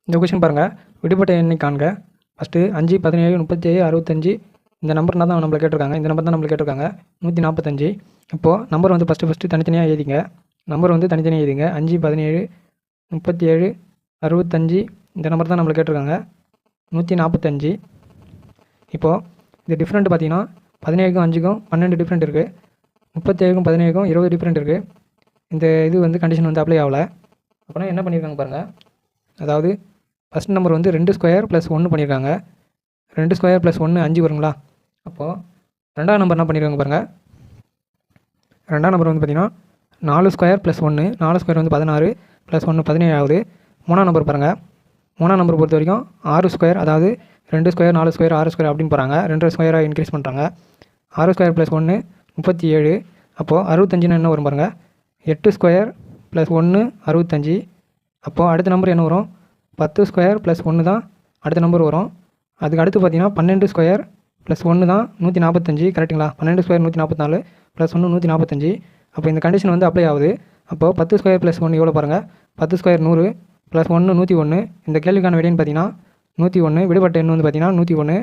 இந்த கொஷின் பாருங்கள், விடுபட்ட எண்ணை காண்க. ஃபஸ்ட்டு 5, 17, 37, 65 இந்த நம்பர் தான் நம்மளை கேட்டிருக்காங்க. இந்த நம்பர் தான் நம்மளை கேட்டிருக்காங்க 145. இப்போது நம்பர் வந்து ஃபஸ்ட்டு தனித்தனியாக எழுதிங்க. நம்பர் வந்து தனித்தனியாக எழுதிங்க. 5, 17, 37, 65 இந்த நம்பர் தான் நம்மளை கேட்டிருக்காங்க 145. இப்போது இது டிஃப்ரெண்ட் பார்த்தீங்கன்னா 17க்கும் 5க்கும் 12 டிஃப்ரெண்ட் இருக்குது. 37க்கும் 17க்கும் 20 டிஃப்ரெண்ட் இருக்குது. இந்த இது வந்து கண்டிஷன் வந்து அப்ளை ஆகலை. அப்படின்னா என்ன பண்ணியிருக்காங்க பாருங்கள். அதாவது ஃபஸ்ட் நம்பர் வந்து 2 ஸ்கொயர் + 1 பண்ணியிருக்காங்க. 2 ஸ்கொயர் + 1 5 வருங்களா. அப்போது ரெண்டாவது நம்பர் என்ன பண்ணியிருக்காங்க பாருங்கள். ரெண்டாம் நம்பர் வந்து பார்த்திங்கன்னா 4 ஸ்கொயர் + 1, 4 ஸ்கொயர் வந்து 16 + 1 17 ஆகுது. மூணாம் நம்பர் பாருங்கள். மூணாம் நம்பர் பொறுத்த வரைக்கும் 6 ஸ்கொயர், அதாவது 2 ஸ்கொயர் 4 ஸ்கொயர் 6 ஸ்கொயர் அப்படின்னு போகிறாங்க. 2 ஸ்கொயராக இன்க்ரீஸ் பண்ணுறாங்க. 6 ஸ்கொயர் + 1 37. அப்போது 65 என்ன வரும் பாருங்கள். 8 ஸ்கொயர் + 1 65. அப்போது அடுத்த நம்பர் என்ன வரும், 10 ஸ்கொயர் + 1 தான் அடுத்த நம்பர் வரும். அதுக்கு அடுத்து பார்த்தீங்கன்னா 12 ஸ்கொயர் + 1 தான் 145. கரெக்டுங்களா. 12 ஸ்கொயர் 144 + 1 145. அப்போ இந்த கண்டிஷன் வந்து அப்ளை ஆகுது. அப்போது 10 ஸ்கொயர் + 1 எவ்வளோ பாருங்கள். 10 ஸ்கொயர் 100 + 1 101. இந்த கேள்விக்கான விடைன்னு பார்த்தீங்கன்னா 101. விடுபட்ட எண் வந்து பார்த்தீங்கன்னா 101.